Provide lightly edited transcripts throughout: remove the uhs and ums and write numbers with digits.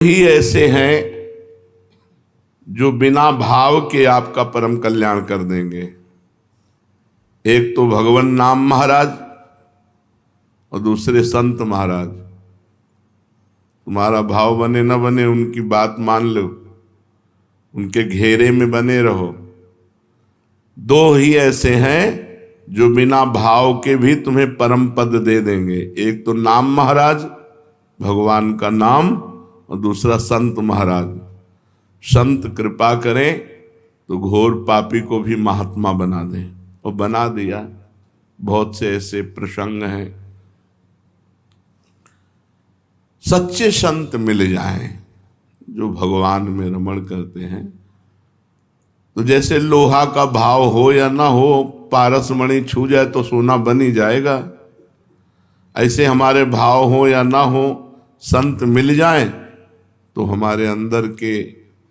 ही ऐसे हैं जो बिना भाव के आपका परम कल्याण कर देंगे। एक तो भगवान नाम महाराज और दूसरे संत महाराज। तुम्हारा भाव बने न बने, उनकी बात मान लो, उनके घेरे में बने रहो। दो ही ऐसे हैं जो बिना भाव के भी तुम्हें परम पद दे देंगे। एक तो नाम महाराज, भगवान का नाम, और दूसरा संत महाराज। संत कृपा करें तो घोर पापी को भी महात्मा बना दें, और बना दिया। बहुत से ऐसे प्रसंग हैं। सच्चे संत मिल जाएं जो भगवान में रमण करते हैं, तो जैसे लोहा का भाव हो या ना हो, पारस मणि छू जाए तो सोना बन ही जाएगा। ऐसे हमारे भाव हो या ना हो, संत मिल जाएं तो हमारे अंदर के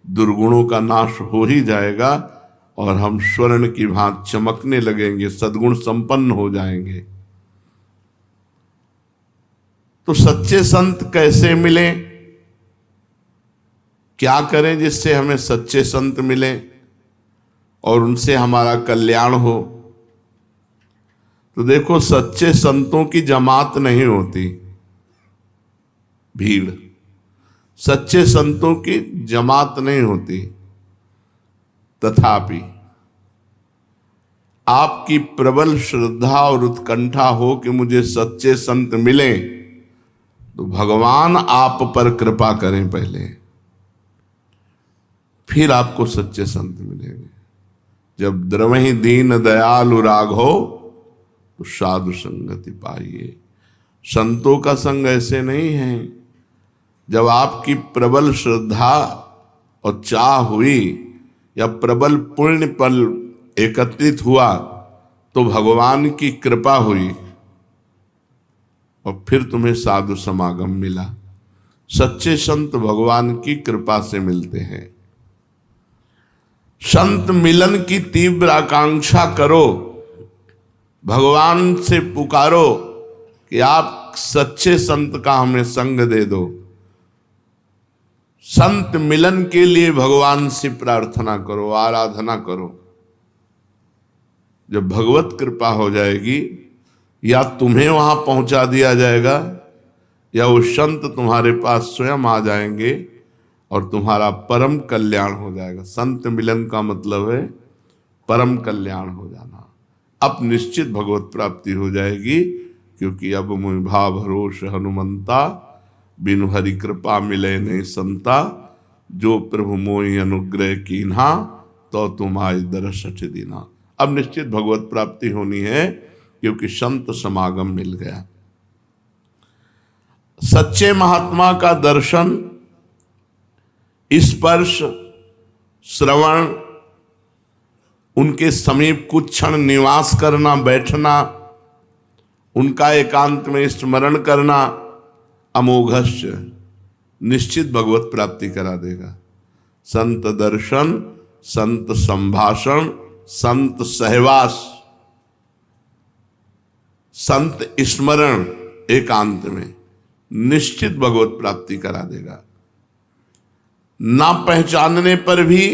दुर्गुणों का नाश हो ही जाएगा और हम स्वर्ण की भांति चमकने लगेंगे, सद्गुण संपन्न हो जाएंगे। तो सच्चे संत कैसे मिले, क्या करें जिससे हमें सच्चे संत मिले और उनसे हमारा कल्याण हो? तो देखो, सच्चे संतों की जमात नहीं होती, भीड़। सच्चे संतों की जमात नहीं होती। तथापि आपकी प्रबल श्रद्धा और उत्कंठा हो कि मुझे सच्चे संत मिले, तो भगवान आप पर कृपा करें पहले, फिर आपको सच्चे संत मिलेंगे। जब द्रवहि दीन दयालु राघो तो साधु संगति पाइए। संतों का संग ऐसे नहीं है। जब आपकी प्रबल श्रद्धा और चाह हुई या प्रबल पुण्य पल एकत्रित हुआ तो भगवान की कृपा हुई और फिर तुम्हें साधु समागम मिला। सच्चे संत भगवान की कृपा से मिलते हैं। संत मिलन की तीव्र आकांक्षा करो, भगवान से पुकारो कि आप सच्चे संत का हमें संग दे दो। संत मिलन के लिए भगवान से प्रार्थना करो, आराधना करो। जब भगवत कृपा हो जाएगी, या तुम्हें वहां पहुंचा दिया जाएगा या वो संत तुम्हारे पास स्वयं आ जाएंगे और तुम्हारा परम कल्याण हो जाएगा। संत मिलन का मतलब है परम कल्याण हो जाना। अब निश्चित भगवत प्राप्ति हो जाएगी, क्योंकि अब मुझ भाव भरोस हनुमंता, बिनु हरि कृपा मिले नहीं संता। जो प्रभु मोहि अनुग्रह कीन्हा, तो तुम आए दरसठ दीना। अब निश्चित भगवत प्राप्ति होनी है, क्योंकि संत समागम मिल गया। सच्चे महात्मा का दर्शन, स्पर्श, श्रवण, उनके समीप कुछ क्षण निवास करना, बैठना, उनका एकांत में स्मरण करना, अमोघस्य निश्चित भगवत प्राप्ति करा देगा। संत दर्शन, संत संभाषण, संत सहवास, संत स्मरण एकांत में निश्चित भगवत प्राप्ति करा देगा। ना पहचानने पर भी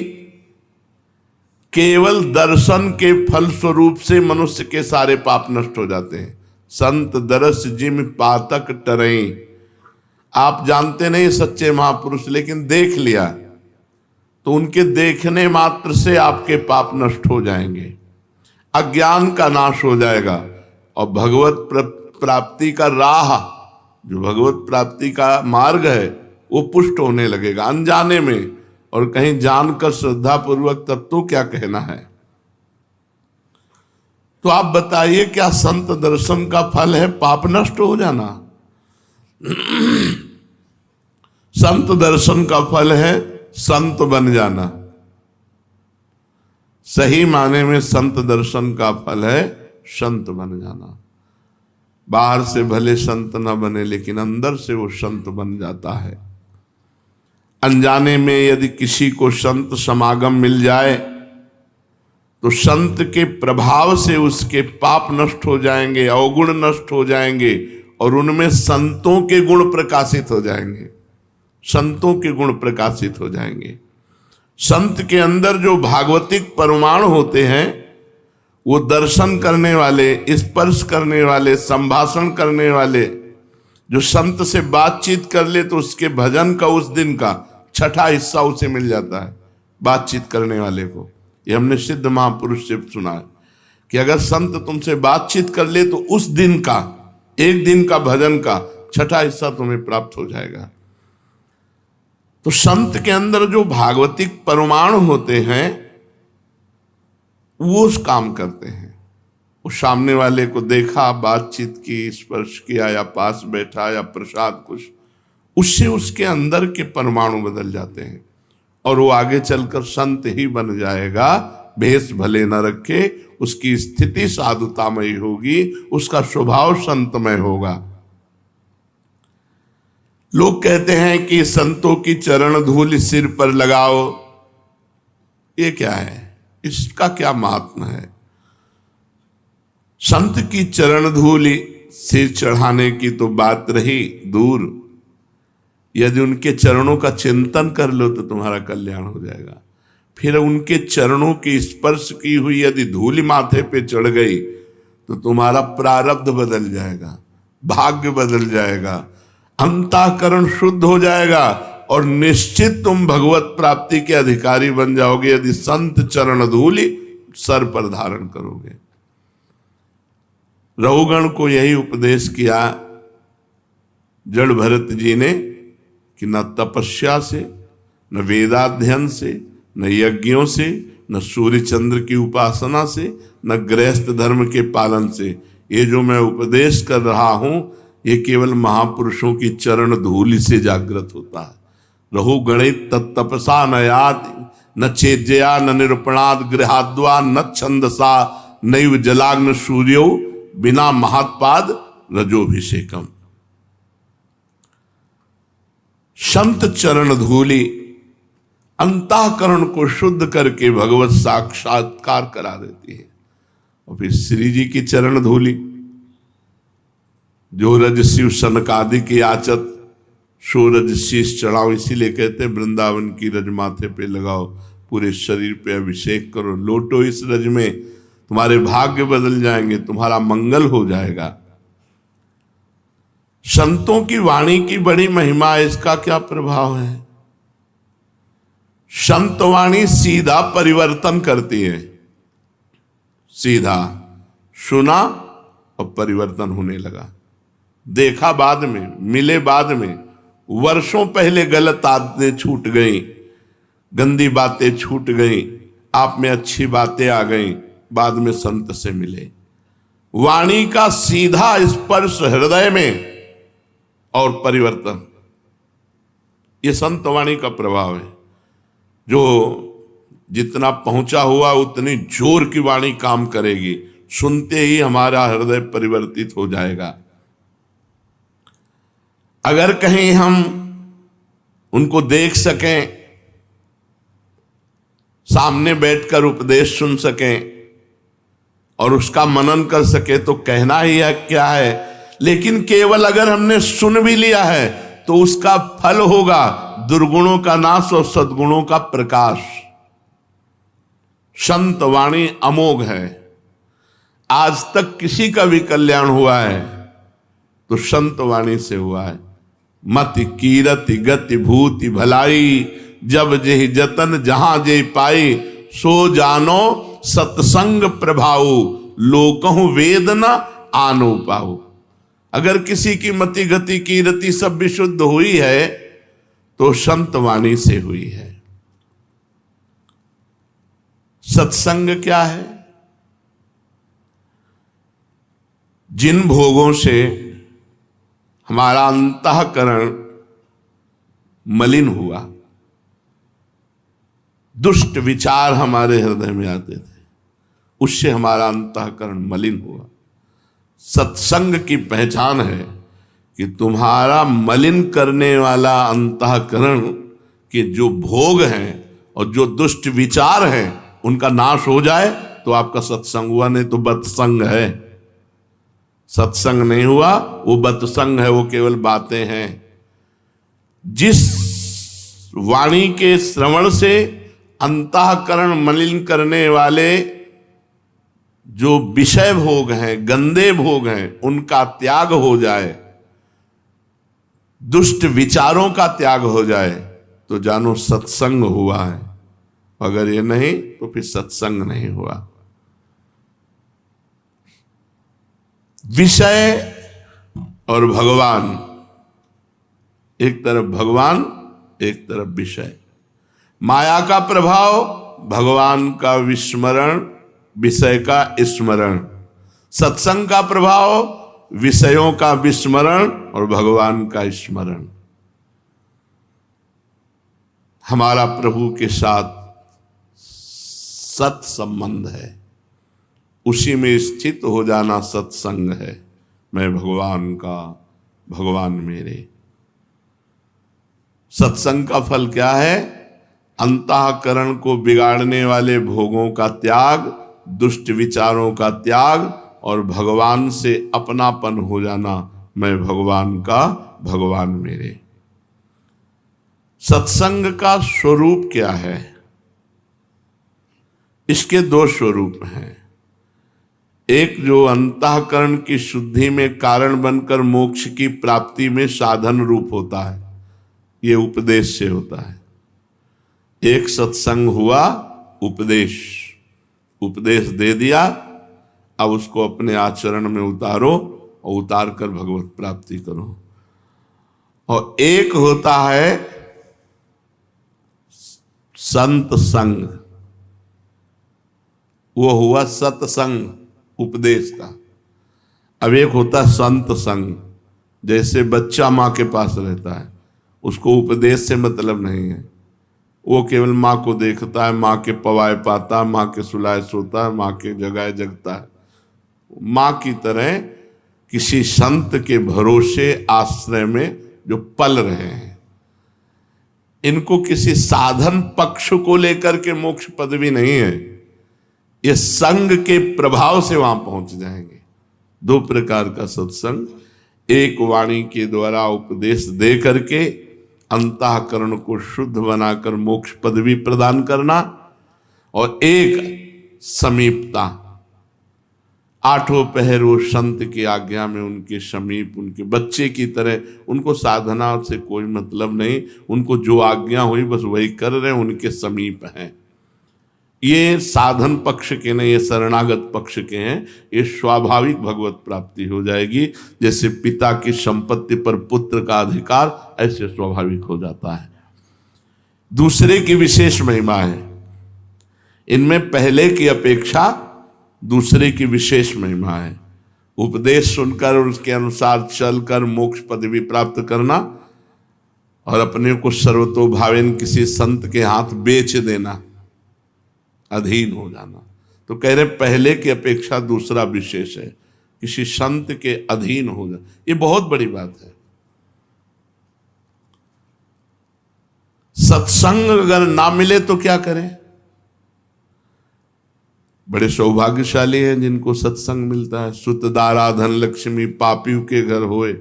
केवल दर्शन के फल स्वरूप से मनुष्य के सारे पाप नष्ट हो जाते हैं। संत दरस जिम पातक टरई। आप जानते नहीं सच्चे महापुरुष, लेकिन देख लिया तो उनके देखने मात्र से आपके पाप नष्ट हो जाएंगे, अज्ञान का नाश हो जाएगा और भगवत प्राप्ति का राह, जो भगवत प्राप्ति का मार्ग है, वो पुष्ट होने लगेगा अनजाने में। और कहीं जानकर श्रद्धा पूर्वक, तब तो क्या कहना है। तो आप बताइए, क्या संत दर्शन का फल है पाप नष्ट हो जाना? संत दर्शन का फल है संत बन जाना। सही माने में संत दर्शन का फल है संत बन जाना। बाहर से भले संत न बने, लेकिन अंदर से वो संत बन जाता है। अनजाने में यदि किसी को संत समागम मिल जाए तो संत के प्रभाव से उसके पाप नष्ट हो जाएंगे, अवगुण नष्ट हो जाएंगे और उनमें संतों के गुण प्रकाशित हो जाएंगे। संतों के गुण प्रकाशित हो जाएंगे। संत के अंदर जो भागवतिक परमाणु होते हैं, वो दर्शन करने वाले, स्पर्श करने वाले, संभाषण करने वाले, जो संत से बातचीत कर ले तो उसके भजन का उस दिन का छठा हिस्सा उसे मिल जाता है, बातचीत करने वाले को। ये हमने सिद्ध महापुरुष से सुना है कि अगर संत तुमसे बातचीत कर ले तो उस दिन का, एक दिन का भजन का छठा हिस्सा तुम्हें प्राप्त हो जाएगा। तो संत के अंदर जो भागवतिक परमाणु होते हैं वो उस काम करते हैं। वो सामने वाले को देखा, बातचीत की, स्पर्श किया या पास बैठा या प्रसाद कुछ, उससे उसके अंदर के परमाणु बदल जाते हैं और वो आगे चलकर संत ही बन जाएगा। भेष भले न रखे, उसकी स्थिति साधुतामयी होगी, उसका स्वभाव संतमय होगा। लोग कहते हैं कि संतों की चरण धूल सिर पर लगाओ, ये क्या है, इसका क्या महात्मा है? संत की चरण धूल सिर चढ़ाने की तो बात रही दूर, यदि उनके चरणों का चिंतन कर लो तो तुम्हारा कल्याण हो जाएगा। फिर उनके चरणों की स्पर्श की हुई यदि धूल माथे पे चढ़ गई तो तुम्हारा प्रारब्ध बदल जाएगा, भाग्य बदल जाएगा, अंतःकरण शुद्ध हो जाएगा और निश्चित तुम भगवत प्राप्ति के अधिकारी बन जाओगे यदि संत चरण धूलि सर पर धारण करोगे। रघुगण को यही उपदेश किया जड़ भरत जी ने कि न तपस्या से, न वेदाध्ययन से, न यज्ञों से, न सूर्य चंद्र की उपासना से, न गृहस्थ धर्म के पालन से, ये जो मैं उपदेश कर रहा हूं ये केवल महापुरुषों की चरण धूलि से जागृत होता है। रहो गणित तत्तपसा न यात न चेज्या न निरूपणाद गृहाद्वा न छंदसा नैव जलाग्न सूर्यो बिना महात्पाद रजोभिषेकम। संत चरण धूलि अंतःकरण को शुद्ध करके भगवत साक्षात्कार करा देती है। और फिर श्री जी की चरण धूलि, जो रज शिव सनकादि की आचत सो रज शीश चढ़ाओ, इसीलिए कहते हैं वृंदावन की रज माथे पे लगाओ, पूरे शरीर पे अभिषेक करो, लोटो इस रज में, तुम्हारे भाग्य बदल जाएंगे, तुम्हारा मंगल हो जाएगा। संतों की वाणी की बड़ी महिमा है, इसका क्या प्रभाव है? संत वाणी सीधा परिवर्तन करती है, सीधा सुना और परिवर्तन होने लगा। देखा बाद में, मिले बाद में, वर्षों पहले गलत आदतें छूट गई, गंदी बातें छूट गई, आप में अच्छी बातें आ गई, बाद में संत से मिले। वाणी का सीधा स्पर्श हृदय में और परिवर्तन, ये संत वाणी का प्रभाव है। जो जितना पहुंचा हुआ उतनी जोर की वाणी काम करेगी, सुनते ही हमारा हृदय परिवर्तित हो जाएगा। अगर कहीं हम उनको देख सकें, सामने बैठकर उपदेश सुन सकें और उसका मनन कर सके तो कहना ही है क्या है। लेकिन केवल अगर हमने सुन भी लिया है तो उसका फल होगा दुर्गुणों का नाश और सद्गुणों का प्रकाश। संत वाणी अमोघ है। आज तक किसी का भी कल्याण हुआ है तो संत वाणी से हुआ है। मति कीरति गति भूति भलाई, जब जेहि जतन जहां जे पाई, सो जानो सत्संग प्रभाऊ, लोकहु वेद न आनो पाऊ। अगर किसी की मति गति कीरति सब विशुद्ध हुई है तो संत वाणी से हुई है। सत्संग क्या है? जिन भोगों से हमारा अंतःकरण मलिन हुआ, दुष्ट विचार हमारे हृदय में आते थे, उससे हमारा अंतःकरण मलिन हुआ। सत्संग की पहचान है कि तुम्हारा मलिन करने वाला अंतःकरण के जो भोग हैं और जो दुष्ट विचार हैं उनका नाश हो जाए तो आपका सत्संग हुआ, नहीं तो बत्संग है। सत्संग नहीं हुआ वो बत्संग है, वो केवल बातें हैं। जिस वाणी के श्रवण से अंतःकरण मलिन करने वाले जो विषय भोग हैं, गंदे भोग हैं, उनका त्याग हो जाए, दुष्ट विचारों का त्याग हो जाए, तो जानो सत्संग हुआ है। अगर ये नहीं तो फिर सत्संग नहीं हुआ। विषय और भगवान, एक तरफ भगवान, एक तरफ विषय। माया का प्रभाव, भगवान का विस्मरण, विषय का स्मरण। सत्संग का प्रभाव, विषयों का विस्मरण और भगवान का स्मरण। हमारा प्रभु के साथ सत संबंध है, उसी में स्थित हो जाना सत्संग है। मैं भगवान का, भगवान मेरे। सत्संग का फल क्या है? अंतःकरण को बिगाड़ने वाले भोगों का त्याग, दुष्ट विचारों का त्याग और भगवान से अपनापन हो जाना। मैं भगवान का, भगवान मेरे। सत्संग का स्वरूप क्या है? इसके दो स्वरूप हैं। एक जो अंतःकरण की शुद्धि में कारण बनकर मोक्ष की प्राप्ति में साधन रूप होता है, ये उपदेश से होता है। एक सत्संग हुआ, उपदेश, उपदेश दे दिया, अब उसको अपने आचरण में उतारो और उतार कर भगवत प्राप्ति करो। और एक होता है संत संग, वो हुआ सत्संग उपदेश का। अब एक होता है संत संग, जैसे बच्चा माँ के पास रहता है, उसको उपदेश से मतलब नहीं है, वो केवल माँ को देखता है, माँ के पवाए पाता है, माँ के सुलाए सोता है, माँ के जगाए जगता है। माँ की तरह किसी संत के भरोसे आश्रय में जो पल रहे हैं। इनको किसी साधन पक्ष को लेकर के मोक्ष पदवी नहीं है, ये संग के प्रभाव से वहां पहुंच जाएंगे। दो प्रकार का सत्संग, एक वाणी के द्वारा उपदेश दे करके अंतःकरण को शुद्ध बनाकर मोक्ष पदवी प्रदान करना, और एक समीपता, आठों पहर वो संत की आज्ञा में उनके समीप, उनके बच्चे की तरह। उनको साधना से कोई मतलब नहीं, उनको जो आज्ञा हुई बस वही कर रहे हैं, उनके समीप हैं। ये साधन पक्ष के नहीं, ये शरणागत पक्ष के हैं। ये स्वाभाविक भगवत प्राप्ति हो जाएगी। जैसे पिता की संपत्ति पर पुत्र का अधिकार, ऐसे स्वाभाविक हो जाता है। दूसरे की विशेष महिमा है, इनमें पहले की अपेक्षा दूसरे की विशेष महिमा है। उपदेश सुनकर और उसके अनुसार चलकर मोक्ष पदवी प्राप्त करना, और अपने को सर्वतोभावेन किसी संत के हाथ बेच देना, अधीन हो जाना। तो कह रहे पहले की अपेक्षा दूसरा विशेष है, किसी संत के अधीन हो जाना। ये बहुत बड़ी बात है। सत्संग अगर ना मिले तो क्या करें? बड़े सौभाग्यशाली हैं जिनको सत्संग मिलता है। सुतदारा धन लक्ष्मी पापियों के घर होए,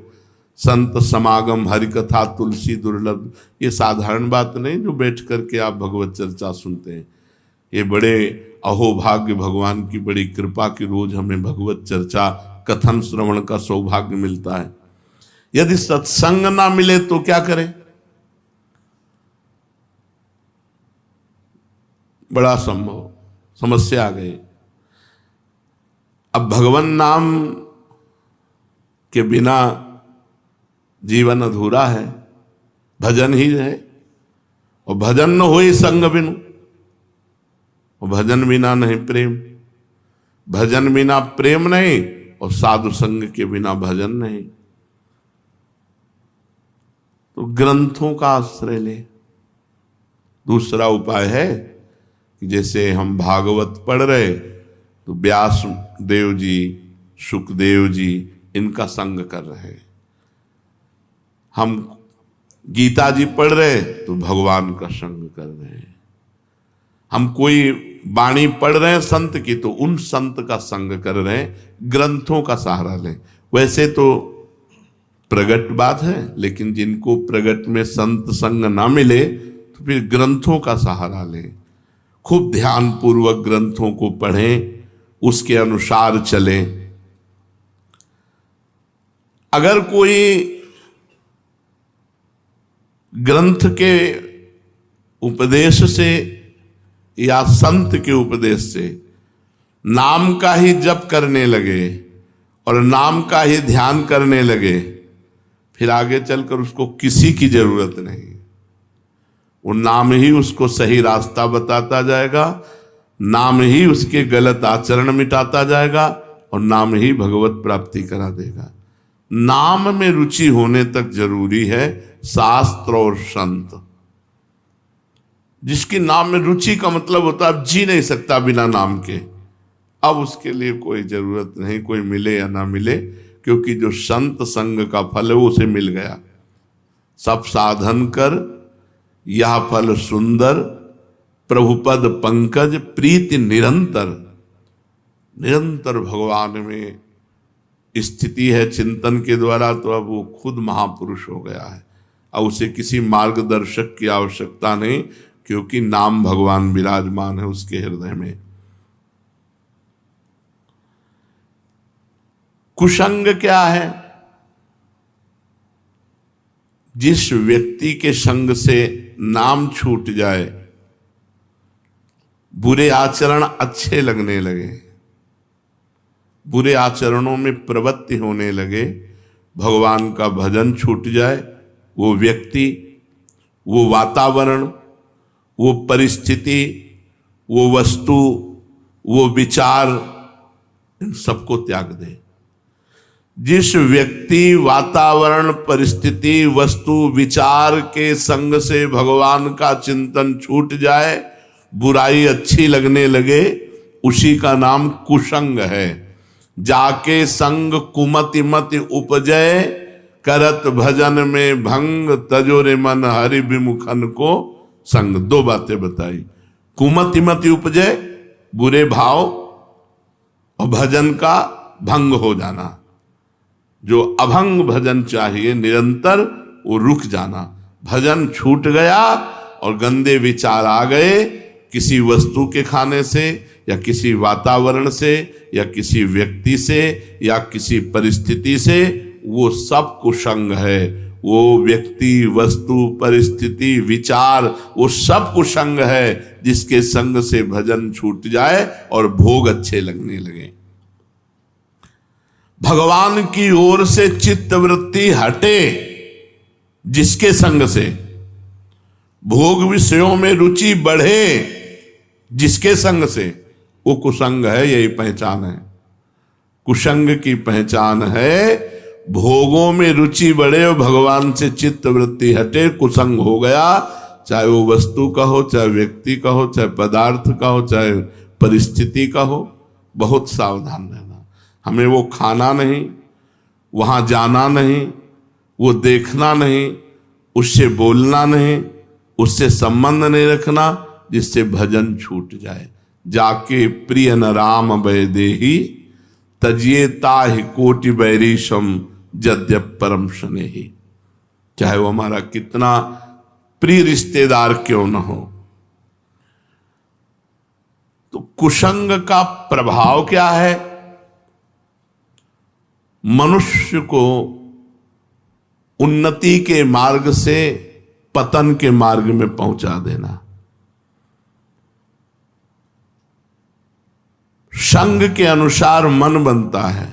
संत समागम हरि कथा तुलसी दुर्लभ। ये साधारण बात नहीं जो बैठ करके आप भगवत चर्चा सुनते हैं। ये बड़े अहोभाग्य, भगवान की बड़ी कृपा की रोज हमें भगवत चर्चा कथन श्रवण का सौभाग्य मिलता है। यदि सत्संग ना मिले तो क्या करें? बड़ा संभव समस्या आ गई। अब भगवान नाम के बिना जीवन अधूरा है, भजन ही है, और भजन न हो संग बिनु, और भजन बिना नहीं प्रेम, भजन बिना प्रेम नहीं, और साधु संग के बिना भजन नहीं। तो ग्रंथों का आश्रय ले। दूसरा उपाय है कि जैसे हम भागवत पढ़ रहे तो व्यास देव जी, सुखदेव जी, इनका संग कर रहे। हम गीता जी पढ़ रहे तो भगवान का संग कर रहे हैं। हम कोई वाणी पढ़ रहे हैं संत की तो उन संत का संग कर रहे हैं। ग्रंथों का सहारा लें। वैसे तो प्रगट बात है, लेकिन जिनको प्रगट में संत संग ना मिले तो फिर ग्रंथों का सहारा लें, खूब ध्यान पूर्वक ग्रंथों को पढ़ें, उसके अनुसार चलें। अगर कोई ग्रंथ के उपदेश से या संत के उपदेश से नाम का ही जप करने लगे और नाम का ही ध्यान करने लगे, फिर आगे चलकर उसको किसी की जरूरत नहीं। वो नाम ही उसको सही रास्ता बताता जाएगा, नाम ही उसके गलत आचरण मिटाता जाएगा और नाम ही भगवत प्राप्ति करा देगा। नाम में रुचि होने तक जरूरी है शास्त्र और संत। जिसकी नाम में रुचि का मतलब होता है अब जी नहीं सकता बिना नाम के, अब उसके लिए कोई जरूरत नहीं, कोई मिले या ना मिले, क्योंकि जो संत संग का फल है वो उसे मिल गया। सब साधन कर यह फल सुंदर, प्रभुपद पंकज प्रीति निरंतर। निरंतर भगवान में स्थिति है चिंतन के द्वारा, तो अब वो खुद महापुरुष हो गया है। अब उसे किसी मार्गदर्शक की आवश्यकता नहीं, क्योंकि नाम भगवान विराजमान है उसके हृदय में। कुसंग क्या है? जिस व्यक्ति के संग से नाम छूट जाए, बुरे आचरण अच्छे लगने लगे, बुरे आचरणों में प्रवृत्ति होने लगे, भगवान का भजन छूट जाए, वो व्यक्ति, वो वातावरण, वो परिस्थिति, वो वस्तु, वो विचार, इन सबको त्याग दे। जिस व्यक्ति वातावरण, परिस्थिति, वस्तु, विचार के संग से भगवान का चिंतन छूट जाए, बुराई अच्छी लगने लगे, उसी का नाम कुसंग है। जाके संग कुमति मति उपजय, करत भजन में भंग, तजोरे मन हरि विमुखन को संग। दो बातें बताई, कुमति मति उपजय बुरे भाव, और भजन का भंग हो जाना। जो अभंग भजन चाहिए निरंतर, वो रुक जाना। भजन छूट गया और गंदे विचार आ गए, किसी वस्तु के खाने से या किसी वातावरण से या किसी व्यक्ति से या किसी परिस्थिति से, वो सब कुसंग है। वो व्यक्ति, वस्तु, परिस्थिति, विचार, वो सब कुसंग है जिसके संग से भजन छूट जाए और भोग अच्छे लगने लगे। भगवान की ओर से चित्त वृत्ति हटे जिसके संग से, भोग विषयों में रुचि बढ़े जिसके संग से, वो कुसंग है। यही पहचान है। कुसंग की पहचान है भोगों में रुचि बढ़े और भगवान से चित्त वृत्ति हटे, कुसंग हो गया। चाहे वो वस्तु का हो, चाहे व्यक्ति का हो, चाहे पदार्थ का हो, चाहे परिस्थिति का हो। बहुत सावधान रहना। हमें वो खाना नहीं, वहां जाना नहीं, वो देखना नहीं, उससे बोलना नहीं, उससे संबंध नहीं रखना जिससे भजन छूट जाए। जाके प्रिय न राम वैदेही, तजिए ताहि कोटि बैरीशम, यद्यप परम स्नेही। चाहे वो हमारा कितना प्रिय रिश्तेदार क्यों न हो। तो कुसंग का प्रभाव क्या है? मनुष्य को उन्नति के मार्ग से पतन के मार्ग में पहुंचा देना। संग के अनुसार मन बनता है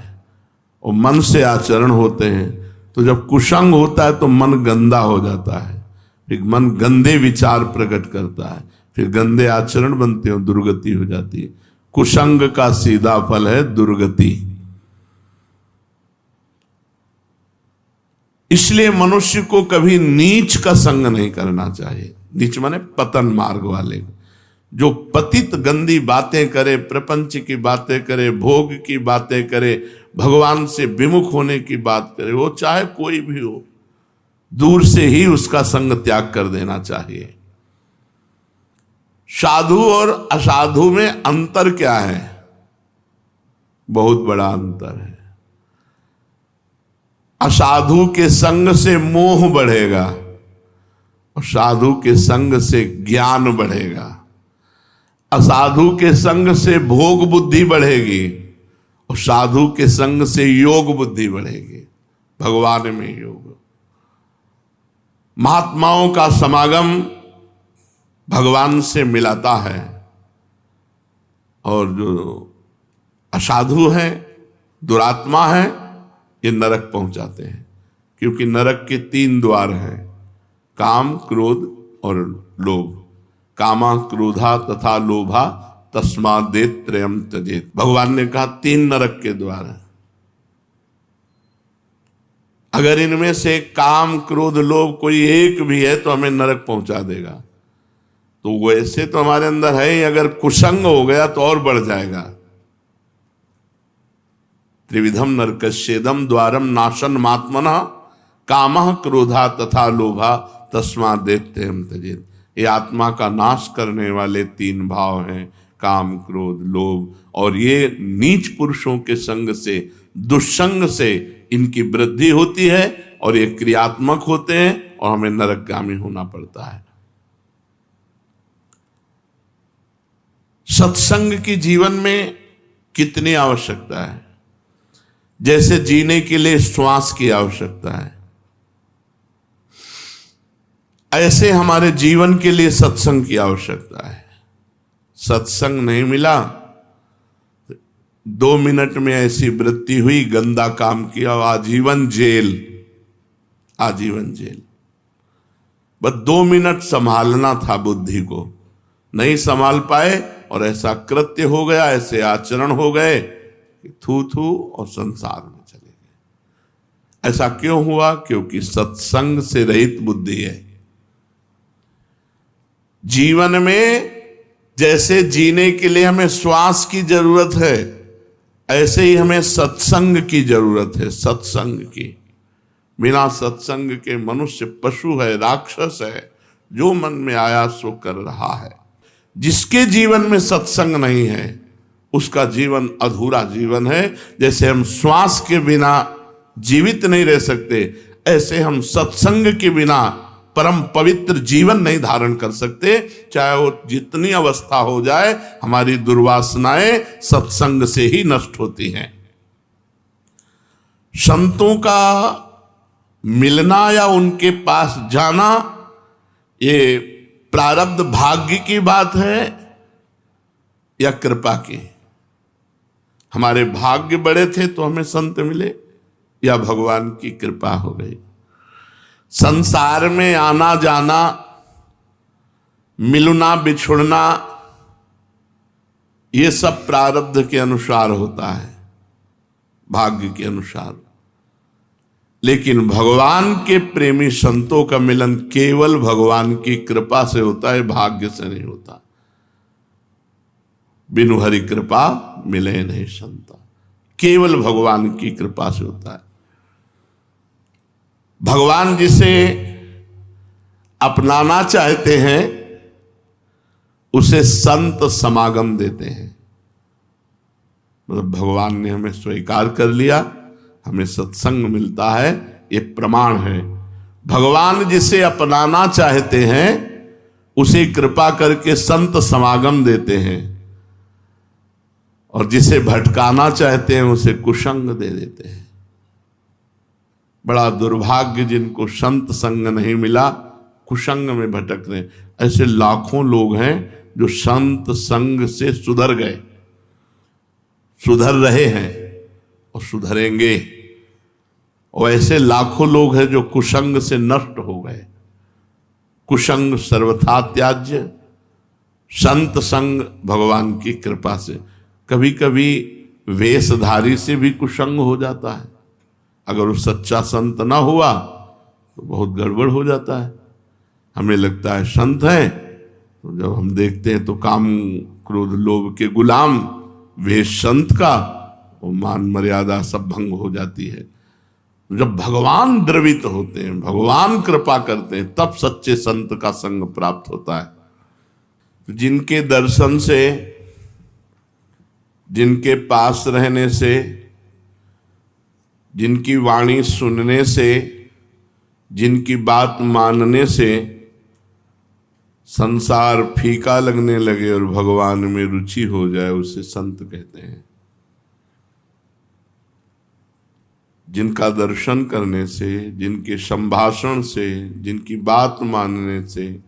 और मन से आचरण होते हैं। तो जब कुसंग होता है तो मन गंदा हो जाता है, फिर मन गंदे विचार प्रकट करता है, फिर गंदे आचरण बनते हैं, दुर्गति हो जाती है। कुसंग का सीधा फल है दुर्गति। इसलिए मनुष्य को कभी नीच का संग नहीं करना चाहिए। नीच माने पतन मार्ग वाले। जो पतित गंदी बातें करे, प्रपंच की बातें करे, भोग की बातें करे, भगवान से विमुख होने की बात करे, वो चाहे कोई भी हो, दूर से ही उसका संग त्याग कर देना चाहिए। साधु और असाधु में अंतर क्या है? बहुत बड़ा अंतर है। असाधु के संग से मोह बढ़ेगा और साधु के संग से ज्ञान बढ़ेगा, असाधु के संग से भोग बुद्धि बढ़ेगी और साधु के संग से योग बुद्धि बढ़ेगी। भगवान में योग, महात्माओं का समागम भगवान से मिलाता है, और जो असाधु है, दुरात्मा है, ये नरक पहुंचाते हैं। क्योंकि नरक के 3 द्वार हैं, काम, क्रोध और लोभ। कामा, क्रोधा तथा लोभा तस्मादेत त्रयम त्यजेत। भगवान ने कहा 3 नरक के द्वार हैं। अगर इनमें से काम, क्रोध, लोभ कोई एक भी है तो हमें नरक पहुंचा देगा। तो वैसे तो हमारे अंदर है ही, अगर कुसंग हो गया तो और बढ़ जाएगा। त्रिविधम नरकस्येदम द्वारम नाशन मात्मना कामः क्रोधा तथा लोभा तस्मादेत त्रयम त्यजेत। ये आत्मा का नाश करने वाले 3 भाव हैं, काम, क्रोध, लोभ। और ये नीच पुरुषों के संग से, दुष्संग से इनकी वृद्धि होती है और ये क्रियात्मक होते हैं और हमें नरकगामी होना पड़ता है। सत्संग की जीवन में कितनी आवश्यकता है? जैसे जीने के लिए श्वास की आवश्यकता है, ऐसे हमारे जीवन के लिए सत्संग की आवश्यकता है। सत्संग नहीं मिला, 2 मिनट में ऐसी वृत्ति हुई, गंदा काम किया, आजीवन जेल, आजीवन जेल। बस 2 मिनट संभालना था बुद्धि को, नहीं संभाल पाए और ऐसा कृत्य हो गया, ऐसे आचरण हो गए कि थू थू और संसार में चले गए। ऐसा क्यों हुआ? क्योंकि सत्संग से रहित बुद्धि है। जीवन में जैसे जीने के लिए हमें श्वास की जरूरत है, ऐसे ही हमें सत्संग की जरूरत है। सत्संग की, बिना सत्संग के मनुष्य पशु है, राक्षस है, जो मन में आया सो कर रहा है। जिसके जीवन में सत्संग नहीं है उसका जीवन अधूरा जीवन है। जैसे हम श्वास के बिना जीवित नहीं रह सकते, ऐसे हम सत्संग के बिना परम पवित्र जीवन नहीं धारण कर सकते। चाहे वो जितनी अवस्था हो जाए, हमारी दुर्वासनाएं सत्संग से ही नष्ट होती हैं। संतों का मिलना या उनके पास जाना, ये प्रारब्ध भाग्य की बात है या कृपा की? हमारे भाग्य बड़े थे तो हमें संत मिले, या भगवान की कृपा हो गई? संसार में आना जाना, मिलना बिछुड़ना, ये सब प्रारब्ध के अनुसार होता है, भाग्य के अनुसार। लेकिन भगवान के प्रेमी संतों का मिलन केवल भगवान की कृपा से होता है, भाग्य से नहीं होता। बिनु हरि कृपा मिले नहीं संता, केवल भगवान की कृपा से होता है। भगवान जिसे अपनाना चाहते हैं उसे संत समागम देते हैं। मतलब भगवान ने हमें स्वीकार कर लिया, हमें सत्संग मिलता है, ये प्रमाण है। भगवान जिसे अपनाना चाहते हैं उसे कृपा करके संत समागम देते हैं, और जिसे भटकाना चाहते हैं उसे कुसंग दे देते हैं। बड़ा दुर्भाग्य जिनको संत संग नहीं मिला, कुसंग में भटक रहे। ऐसे लाखों लोग हैं जो संत संग से सुधर गए, सुधर रहे हैं और सुधरेंगे। और ऐसे लाखों लोग हैं जो कुसंग से नष्ट हो गए। कुसंग सर्वथा त्याज्य, संत संग भगवान की कृपा से। कभी कभी वेशधारी से भी कुसंग हो जाता है। अगर वो सच्चा संत ना हुआ तो बहुत गड़बड़ हो जाता है। हमें लगता है संत है, तो जब हम देखते हैं तो काम, क्रोध, लोभ के गुलाम वेश संत का, वो मान मर्यादा सब भंग हो जाती है। जब भगवान द्रवित होते हैं, भगवान कृपा करते हैं, तब सच्चे संत का संग प्राप्त होता है। तो जिनके दर्शन से, जिनके पास रहने से, जिनकी वाणी सुनने से, जिनकी बात मानने से संसार फीका लगने लगे और भगवान में रुचि हो जाए, उसे संत कहते हैं। जिनका दर्शन करने से, जिनके संभाषण से, जिनकी बात मानने से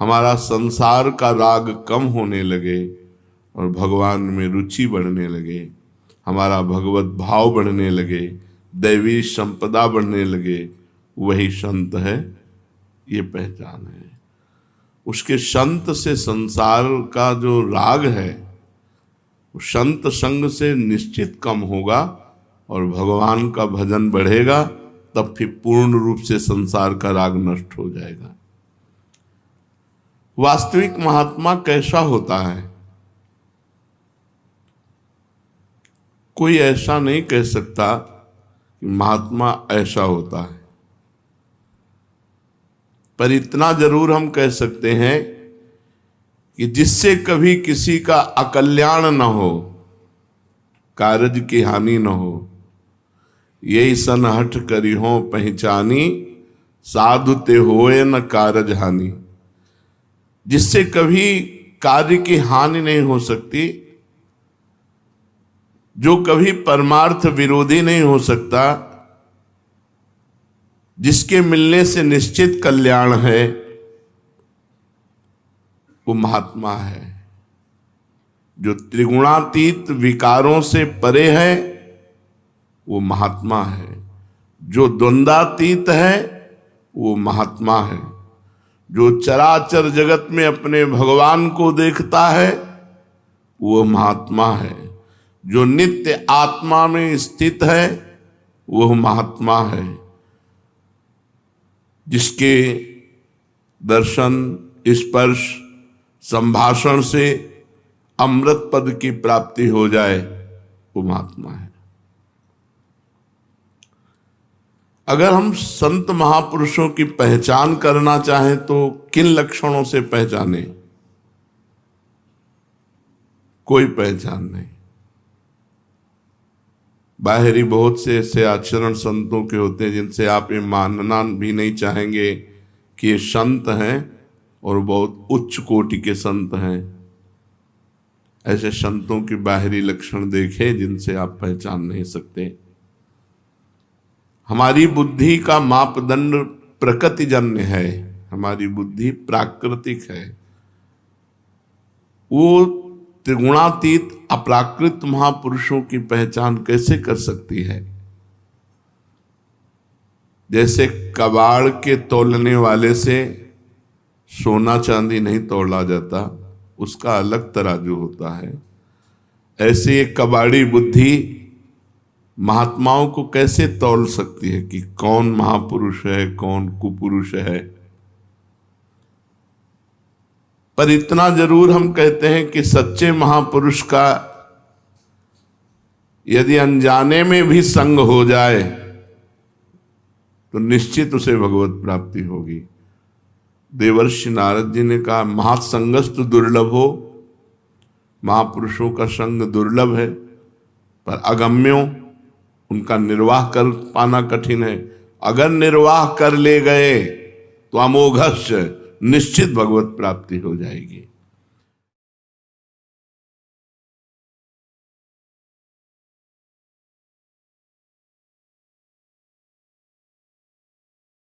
हमारा संसार का राग कम होने लगे और भगवान में रुचि बढ़ने लगे, हमारा भगवत भाव बढ़ने लगे, दैवी संपदा बढ़ने लगे, वही संत है। ये पहचान है उसके। संत से संसार का जो राग है वो संत संग से निश्चित कम होगा और भगवान का भजन बढ़ेगा, तब फिर पूर्ण रूप से संसार का राग नष्ट हो जाएगा। वास्तविक महात्मा कैसा होता है? कोई ऐसा नहीं कह सकता कि महात्मा ऐसा होता है, पर इतना जरूर हम कह सकते हैं कि जिससे कभी किसी का अकल्याण न हो, कारज की हानि न हो, यही सन हठ करी हो पहचानी, साधु ते होए न कारज हानि। जिससे कभी कार्य की हानि नहीं हो सकती, जो कभी परमार्थ विरोधी नहीं हो सकता, जिसके मिलने से निश्चित कल्याण है, वो महात्मा है। जो त्रिगुणातीत विकारों से परे है वो महात्मा है। जो द्वंद्वातीत है वो महात्मा है। जो चराचर जगत में अपने भगवान को देखता है वो महात्मा है। जो नित्य आत्मा में स्थित है वो महात्मा है। जिसके दर्शन, स्पर्श, संभाषण से अमृत पद की प्राप्ति हो जाए वो महात्मा है। अगर हम संत महापुरुषों की पहचान करना चाहें तो किन लक्षणों से पहचाने? कोई पहचान नहीं। बाहरी बहुत से ऐसे आचरण संतों के होते हैं जिनसे आप ये मानना भी नहीं चाहेंगे कि ये संत हैं और बहुत उच्च कोटि के संत हैं। ऐसे संतों के बाहरी लक्षण देखें जिनसे आप पहचान नहीं सकते। हमारी बुद्धि का मापदंड प्रकृतिजन्य है, हमारी बुद्धि प्राकृतिक है। वो त्रिगुणातीत अप्राकृत महापुरुषों की पहचान कैसे कर सकती है? जैसे कबाड़ के तौलने वाले से सोना चांदी नहीं तौला जाता, उसका अलग तराजू होता है। ऐसे एक कबाड़ी बुद्धि महात्माओं को कैसे तौल सकती है कि कौन महापुरुष है, कौन कुपुरुष है? पर इतना जरूर हम कहते हैं कि सच्चे महापुरुष का यदि अनजाने में भी संग हो जाए तो निश्चित उसे भगवत प्राप्ति होगी। देवर्षि नारद जी ने कहा, महासंगस्तु दुर्लभ हो। महापुरुषों का संग दुर्लभ है, पर अगम्यों, उनका निर्वाह कर पाना कठिन है। अगर निर्वाह कर ले गए तो अमोघस्य निश्चित भगवत प्राप्ति हो जाएगी।